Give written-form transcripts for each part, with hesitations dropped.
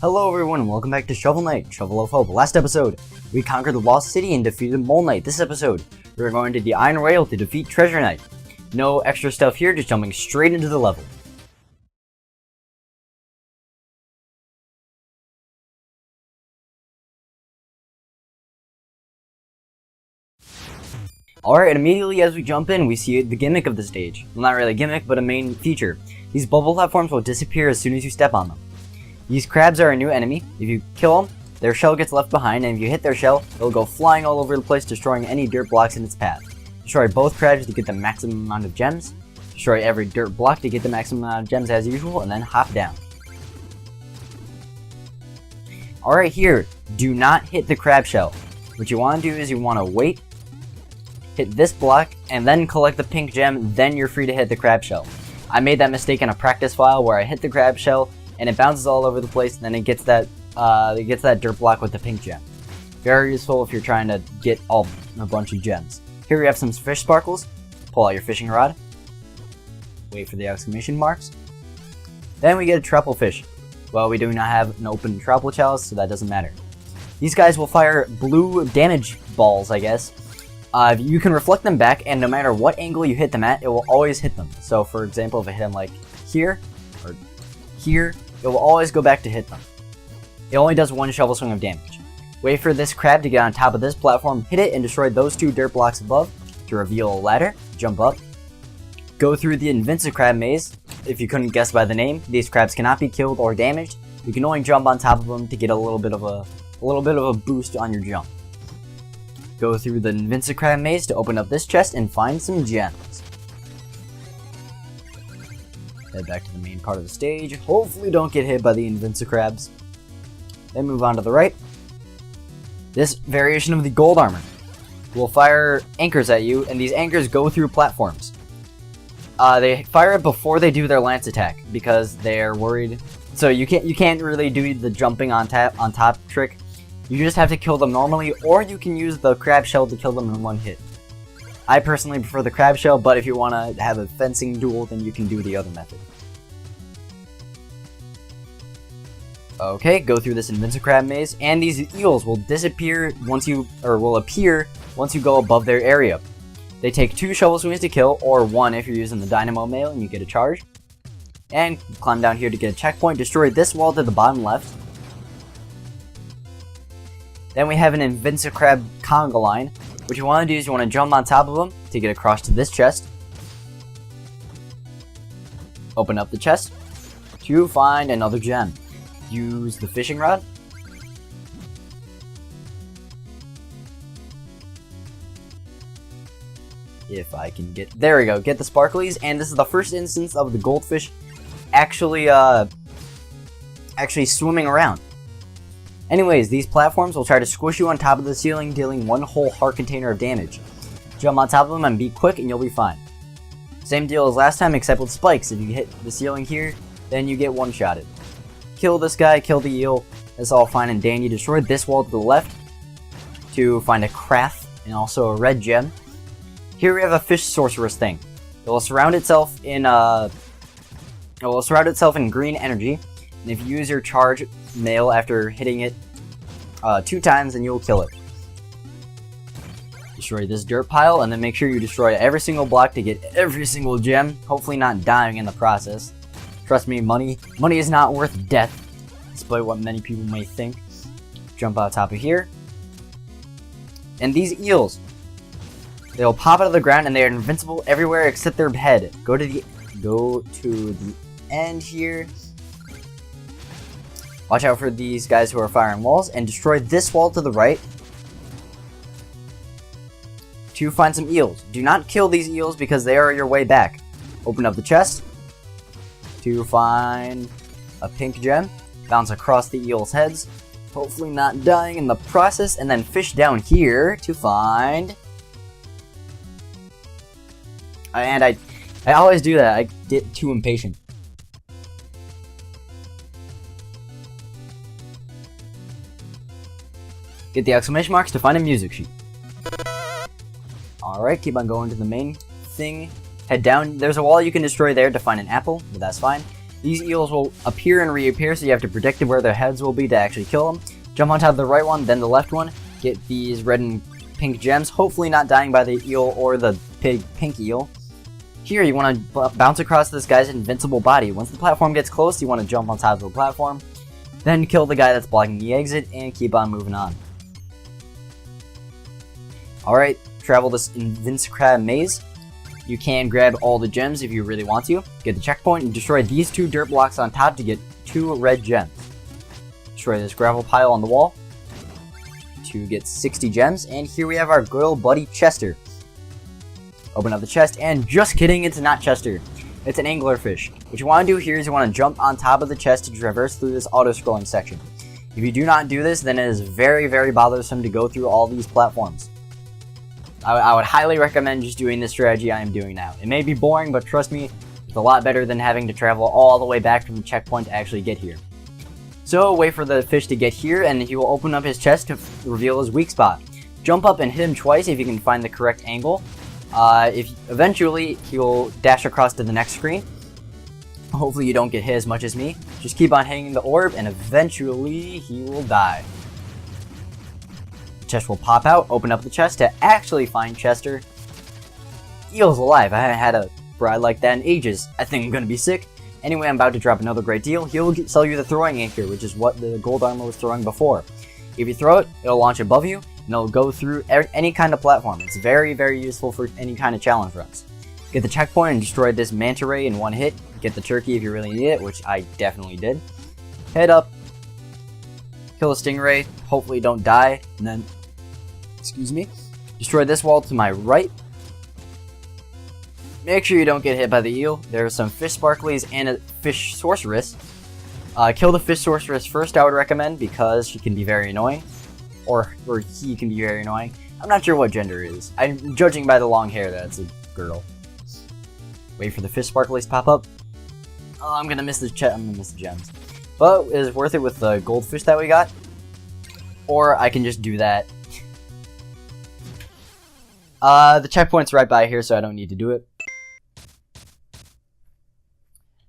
Hello everyone, and welcome back to Shovel Knight, Shovel of Hope. Last episode, we conquered the Lost City and defeated Mole Knight. This episode, we're going to the Iron Rail to defeat Treasure Knight. No extra stuff here, just jumping straight into the level. Alright, immediately as we jump in, we see the gimmick of the stage. Well, not really a gimmick, but a main feature. These bubble platforms will disappear as soon as you step on them. These crabs are a new enemy. If you kill them, their shell gets left behind, and if you hit their shell, it'll go flying all over the place, destroying any dirt blocks in its path. Destroy both crabs to get the maximum amount of gems. Destroy every dirt block to get the maximum amount of gems as usual, and then hop down. Alright, here, do not hit the crab shell. What you want to do is you want to wait, hit this block, and then collect the pink gem, then you're free to hit the crab shell. I made that mistake in a practice file where I hit the crab shell, and it bounces all over the place, and then it gets that dirt block with the pink gem. Very useful if you're trying to get a bunch of gems. Here we have some fish sparkles. Pull out your fishing rod. Wait for the exclamation marks. Then we get a tropical fish. Well, we do not have an open tropical chalice, so that doesn't matter. These guys will fire blue damage balls, I guess. You can reflect them back, and no matter what angle you hit them at, it will always hit them. So, for example, if I hit them like here, or here, it will always go back to hit them. It only does one shovel swing of damage. Wait for this crab to get on top of this platform, hit it, and destroy those two dirt blocks above to reveal a ladder. Jump up. Go through the Invincicrab maze. If you couldn't guess by the name, these crabs cannot be killed or damaged. You can only jump on top of them to get a little bit of a boost on your jump. Go through the Invincicrab maze to open up this chest and find some gems. Head back to the main part of the stage. Hopefully don't get hit by the Invincicrabs. Then move on to the right. This variation of the gold armor will fire anchors at you, and these anchors go through platforms. They fire it before they do their lance attack because they're worried. So you can't really do the jumping on top trick. You just have to kill them normally, or you can use the crab shell to kill them in one hit. I personally prefer the crab shell, but if you want to have a fencing duel, then you can do the other method. Okay, go through this Invincicrab maze, and these eels will appear once you go above their area. They take 2 shovel swings to kill, or 1 if you're using the dynamo mail and you get a charge. And climb down here to get a checkpoint, destroy this wall to the bottom left. Then we have an Invincicrab conga line. What you want to do is you want to jump on top of them to get across to this chest. Open up the chest to find another gem. Use the fishing rod. If I can get... There we go. Get the sparklies, and this is the first instance of the goldfish actually swimming around. Anyways, these platforms will try to squish you on top of the ceiling, dealing 1 whole heart container of damage. Jump on top of them and be quick and you'll be fine. Same deal as last time, except with spikes. If you hit the ceiling here, then you get one-shotted. Kill this guy, kill the eel. That's all fine and dandy. Destroy this wall to the left to find a craft and also a red gem. Here we have a fish sorceress thing. It will surround itself in green energy. And if you use your charge mail after hitting it 2 times, then you'll kill it. Destroy this dirt pile, and then make sure you destroy every single block to get every single gem, hopefully not dying in the process. Trust me, money is not worth death, despite what many people may think. Jump on top of here. And these eels, they'll pop out of the ground and they are invincible everywhere except their head. Go to the end here. Watch out for these guys who are firing walls, and destroy this wall to the right to find some eels. Do not kill these eels because they are your way back. Open up the chest to find a pink gem. Bounce across the eels' heads, hopefully not dying in the process, and then fish down here to find... And I always do that. I get too impatient. Get the exclamation marks to find a music sheet. Alright, keep on going to the main thing. Head down. There's a wall you can destroy there to find an apple, but that's fine. These eels will appear and reappear, so you have to predict where their heads will be to actually kill them. Jump on top of the right one, then the left one. Get these red and pink gems, hopefully not dying by the eel or the pink eel. Here, you want to bounce across this guy's invincible body. Once the platform gets close, you want to jump on top of the platform. Then kill the guy that's blocking the exit, and keep on moving on. Alright, travel this Invincicrab maze. You can grab all the gems if you really want to. Get the checkpoint and destroy these 2 dirt blocks on top to get 2 red gems. Destroy this gravel pile on the wall to get 60 gems. And here we have our good old buddy Chester. Open up the chest, and just kidding, it's not Chester. It's an anglerfish. What you want to do here is you want to jump on top of the chest to traverse through this auto-scrolling section. If you do not do this, then it is very, very bothersome to go through all these platforms. I would highly recommend just doing the strategy I am doing now. It may be boring, but trust me, it's a lot better than having to travel all the way back from the checkpoint to actually get here. So wait for the fish to get here, and he will open up his chest to reveal his weak spot. Jump up and hit him twice if you can find the correct angle. Eventually he will dash across to the next screen. Hopefully you don't get hit as much as me. Just keep on hitting the orb, and eventually he will die. The chest will pop out, open up the chest to actually find Chester. Eel's alive. I haven't had a bride like that in ages. I think I'm gonna be sick. Anyway, I'm about to drop another great deal. He'll sell you the throwing anchor, which is what the gold armor was throwing before. If you throw it, it'll launch above you, and it'll go through any kind of platform. It's very, very useful for any kind of challenge runs. Get the checkpoint and destroy this manta ray in one hit. Get the turkey if you really need it, which I definitely did. Head up, kill a stingray, hopefully don't die, and then, destroy this wall to my right. Make sure you don't get hit by the eel. There are some fish sparklies and a fish sorceress. Kill the fish sorceress first, I would recommend, because she can be very annoying. Or he can be very annoying. I'm not sure what gender it is. I'm judging by the long hair that it's a girl. Wait for the fish sparklies to pop up. Oh, I'm gonna miss the gems. But it is worth it with the goldfish that we got. Or I can just do that. The checkpoint's right by here, so I don't need to do it.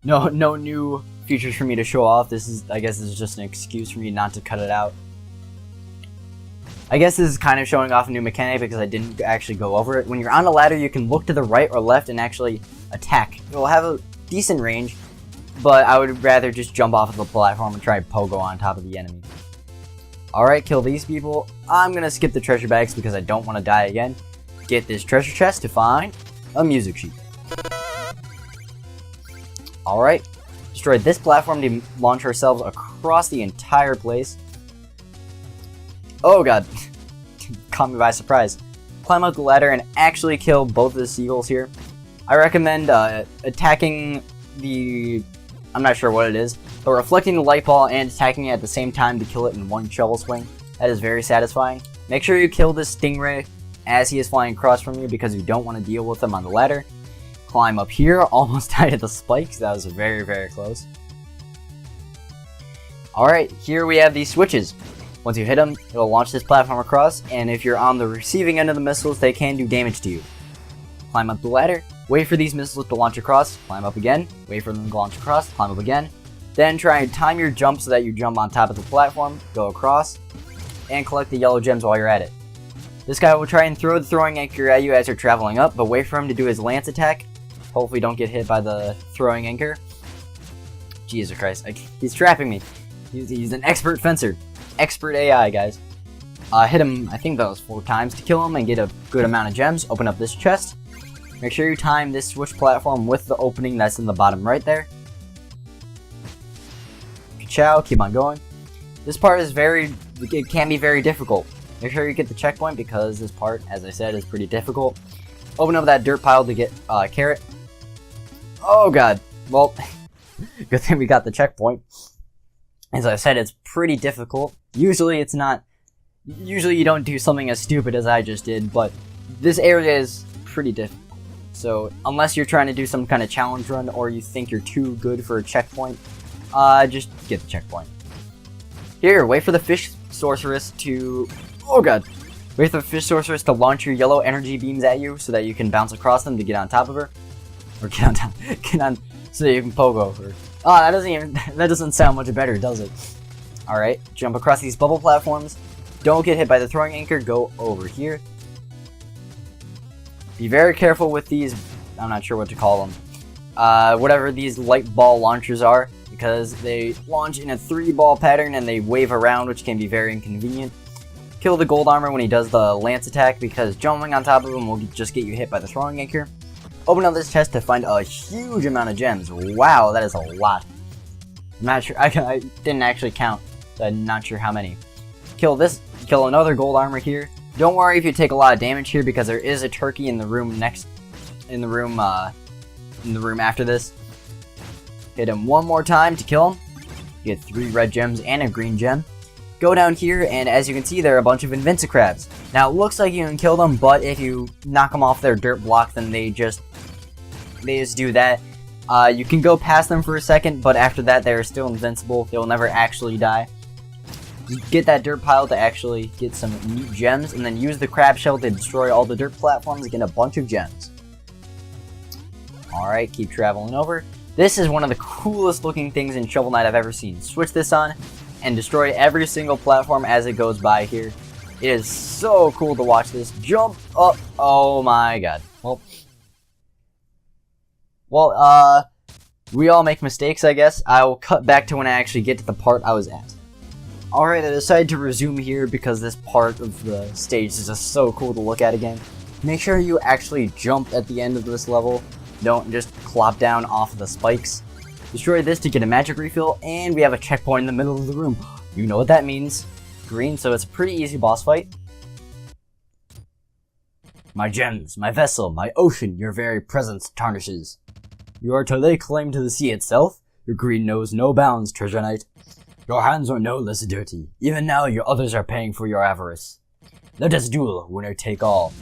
No new features for me to show off. I guess this is just an excuse for me not to cut it out. I guess this is kind of showing off a new mechanic because I didn't actually go over it. When you're on a ladder, you can look to the right or left and actually attack. It will have a decent range, but I would rather just jump off of the platform and try pogo on top of the enemy. Alright, kill these people. I'm gonna skip the treasure bags because I don't want to die again. Get this treasure chest to find a music sheet. Alright, destroy this platform to launch ourselves across the entire place. Oh god, caught me by surprise. Climb up the ladder and actually kill both of the seagulls here. I recommend attacking the, I'm not sure what it is, but reflecting the light ball and attacking it at the same time to kill it in one shovel swing. That is very satisfying. Make sure you kill this stingray as he is flying across from you because you don't want to deal with him on the ladder. Climb up here, almost died at the spikes. That was very, very close. Alright, here we have these switches. Once you hit them, it'll launch this platform across, and if you're on the receiving end of the missiles, they can do damage to you. Climb up the ladder, wait for these missiles to launch across, climb up again, wait for them to launch across, climb up again. Then try and time your jump so that you jump on top of the platform, go across, and collect the yellow gems while you're at it. This guy will try and throw the throwing anchor at you as you're traveling up, but wait for him to do his lance attack. Hopefully don't get hit by the throwing anchor. Jesus Christ, he's trapping me. He's an expert fencer. Expert AI, guys. Hit him, I think that was 4 times to kill him and get a good amount of gems. Open up this chest. Make sure you time this switch platform with the opening that's in the bottom right there. Ka-chow, keep on going. This part is it can be very difficult. Make sure you get the checkpoint because this part, as I said, is pretty difficult. Open up that dirt pile to get carrot. Oh god. Well, good thing we got the checkpoint. As I said, it's pretty difficult. Usually it's not. Usually you don't do something as stupid as I just did, but this area is pretty difficult. So unless you're trying to do some kind of challenge run or you think you're too good for a checkpoint, just get the checkpoint. Here, wait for the fish sorceress to... Oh god. Wait for the fish sorceress to launch your yellow energy beams at you so that you can bounce across them to get on top of her. Or get on top. So that you can pogo her. Oh, that doesn't even, that doesn't sound much better, does it? Alright, jump across these bubble platforms. Don't get hit by the throwing anchor, go over here. Be very careful with these, I'm not sure what to call them. Whatever these light ball launchers are, because they launch in a 3-ball pattern and they wave around, which can be very inconvenient. Kill the gold armor when he does the lance attack, because jumping on top of him will just get you hit by the throwing anchor. Open up this chest to find a huge amount of gems. Wow, that is a lot. I'm not sure, I didn't actually count, so I'm not sure how many. Kill this, kill another gold armor here. Don't worry if you take a lot of damage here, because there is a turkey in the room after this. Hit him one more time to kill him. You get 3 red gems and a green gem. Go down here, and as you can see, there are a bunch of Invincicrabs. Now, it looks like you can kill them, but if you knock them off their dirt block, then they just do that. You can go past them for a second, but after that, they're still invincible. They'll never actually die. You get that dirt pile to actually get some neat gems, and then use the crab shell to destroy all the dirt platforms and get a bunch of gems. Alright, keep traveling over. This is one of the coolest looking things in Shovel Knight I've ever seen. Switch this on and destroy every single platform as it goes by here. It is so cool to watch this. Jump up. Oh my god. Well, we all make mistakes, I guess. I will cut back to when I actually get to the part I was at. Alright, I decided to resume here because this part of the stage is just so cool to look at again. Make sure you actually jump at the end of this level. Don't just clop down off of the spikes. Destroy this to get a magic refill, and we have a checkpoint in the middle of the room. You know what that means. Green, so it's a pretty easy boss fight. My gems, my vessel, my ocean, your very presence tarnishes. You are to lay claim to the sea itself. Your greed knows no bounds, Treasure Knight. Your hands are no less dirty. Even now, your others are paying for your avarice. Let us duel, winner take all.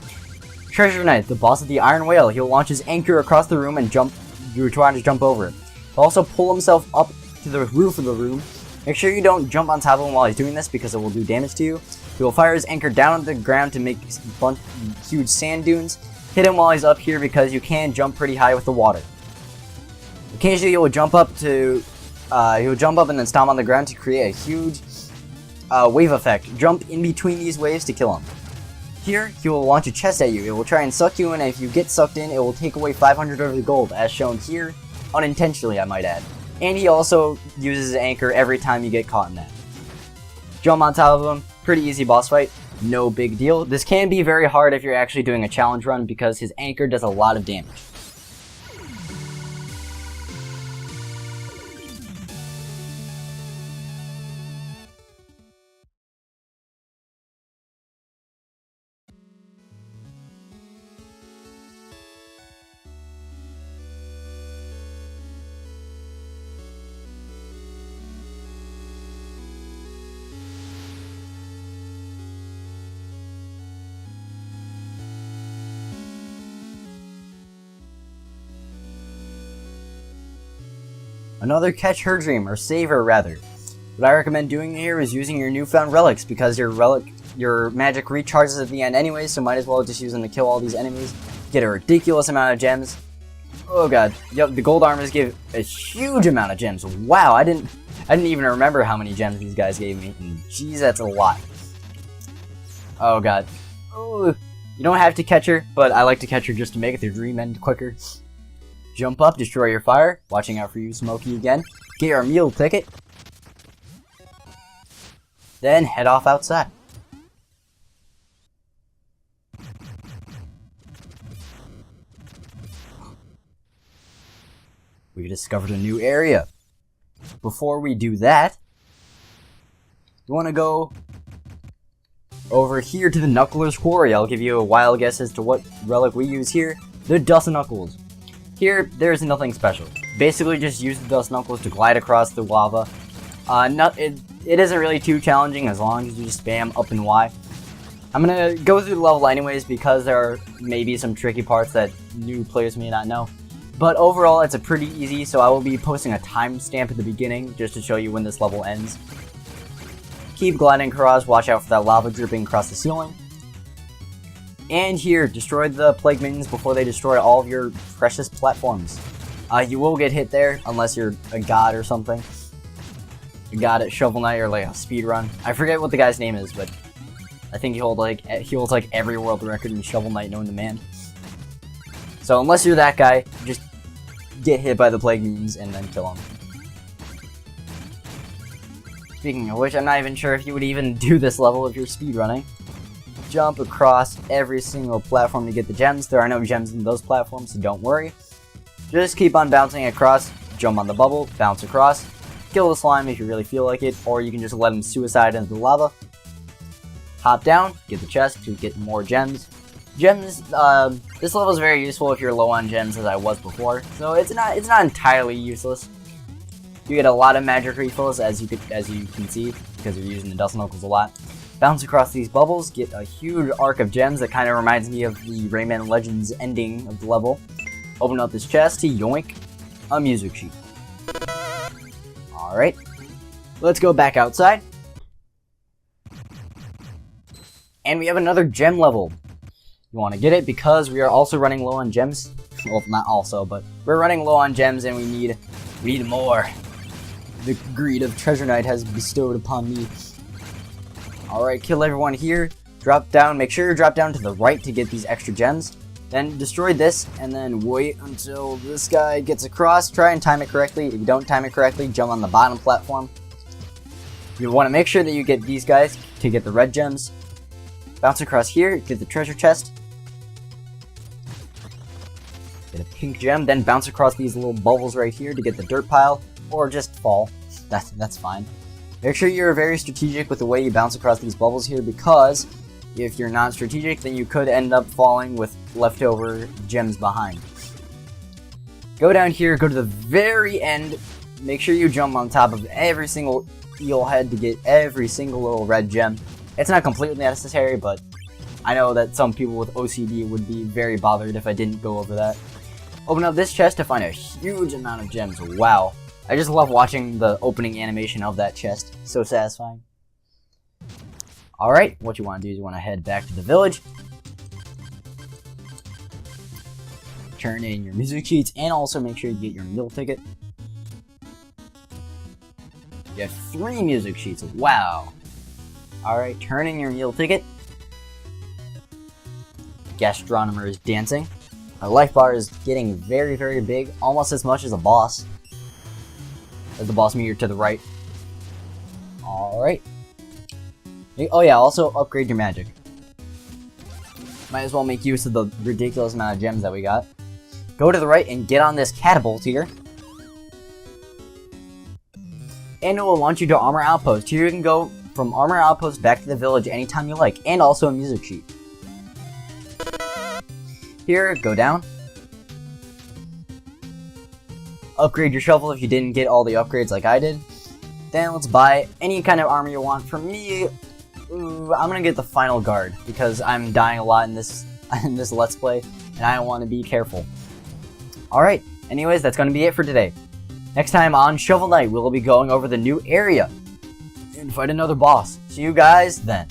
Treasure Knight, the boss of the Iron Whale. He'll launch his anchor across the room and you're trying to jump over it. He'll also pull himself up to the roof of the room. Make sure you don't jump on top of him while he's doing this, because it will do damage to you. He will fire his anchor down on the ground to make huge sand dunes. Hit him while he's up here, because you can jump pretty high with the water. Occasionally, he will jump up and then stomp on the ground to create a huge wave effect. Jump in between these waves to kill him. Here, he will launch a chest at you. It will try and suck you in, and if you get sucked in, it will take away 500 of the gold, as shown here, unintentionally, I might add. And he also uses his anchor every time you get caught in that. Jump on top of him. Pretty easy boss fight. No big deal. This can be very hard if you're actually doing a challenge run, because his anchor does a lot of damage. Another catch her dream, or save her rather. What I recommend doing here is using your newfound relics, because your magic recharges at the end anyway, so might as well just use them to kill all these enemies. Get a ridiculous amount of gems. Oh god, yep, the gold armors give a huge amount of gems. Wow, I didn't even remember how many gems these guys gave me. And geez, that's a lot. Oh god. Oh, you don't have to catch her, but I like to catch her just to make it the dream end quicker. Jump up, destroy your fire. Watching out for you, Smokey, again. Get your meal ticket. Then head off outside. We discovered a new area. Before we do that, you want to go over here to the Knuckler's Quarry. I'll give you a wild guess as to what relic we use here. The Dust Knuckles. Here, there's nothing special. Basically, just use the Dust Knuckles to glide across the lava. It isn't really too challenging as long as you just spam up and Y. I'm gonna go through the level anyways, because there are maybe some tricky parts that new players may not know. But overall, it's a pretty easy, so I will be posting a timestamp at the beginning just to show you when this level ends. Keep gliding across, watch out for that lava dripping across the ceiling. And here, destroy the plague minions before they destroy all of your precious platforms. You will get hit there unless you're a god or something. A god at Shovel Knight or like a speed run. I forget what the guy's name is, but I think he holds like every world record in Shovel Knight known to man. So unless you're that guy, just get hit by the Plague Mutants and then kill him. Speaking of which, I'm not even sure if you would even do this level if you're speedrunning. Jump across every single platform to get the gems. There are no gems in those platforms, so don't worry. Just keep on bouncing across, jump on the bubble, bounce across, kill the slime if you really feel like it, or you can just let him suicide into the lava. Hop down, get the chest to get more gems. Gems, this level is very useful if you're low on gems as I was before, so it's not entirely useless. You get a lot of magic refills as you can see, because you're using the Dust Knuckles a lot. Bounce across these bubbles, get a huge arc of gems that kind of reminds me of the Rayman Legends ending of the level. Open up this chest, yoink, a music sheet. Alright, let's go back outside. And we have another gem level. You want to get it because we are also running low on gems. Well, not also, but we're running low on gems and we need more. The greed of Treasure Knight has bestowed upon me. Alright, kill everyone here. Drop down, make sure you drop down to the right to get these extra gems. Then destroy this, and then wait until this guy gets across. Try and time it correctly. If you don't time it correctly, jump on the bottom platform. You want to make sure that you get these guys to get the red gems. Bounce across here, get the treasure chest. Get a pink gem, then bounce across these little bubbles right here to get the dirt pile, or just fall. That's fine. Make sure you're very strategic with the way you bounce across these bubbles here, because if you're not strategic, then you could end up falling with leftover gems behind. Go down here, go to the very end, make sure you jump on top of every single eel head to get every single little red gem. It's not completely necessary, but I know that some people with OCD would be very bothered if I didn't go over that. Open up this chest to find a huge amount of gems. Wow. I just love watching the opening animation of that chest. So satisfying. Alright, what you want to do is you want to head back to the village. Turn in your music sheets and also make sure you get your meal ticket. You have 3 music sheets. Wow. Alright, turn in your meal ticket. Gastronomer is dancing. My life bar is getting very, very big. Almost as much as a boss. As the boss meter to the right. Alright. Oh yeah, also upgrade your magic. Might as well make use of the ridiculous amount of gems that we got. Go to the right and get on this catapult here. And it will launch you to Armor Outpost. Here you can go from Armor Outpost back to the village anytime you like. And also a music sheet. Here, go down. Upgrade your shovel if you didn't get all the upgrades like I did. Then let's buy any kind of armor you want. For me, I'm gonna get the Final Guard because I'm dying a lot in this Let's Play, and I want to be careful. Alright, anyways, that's gonna be it for today. Next time on Shovel Knight, we'll be going over the new area and fight another boss. See you guys then.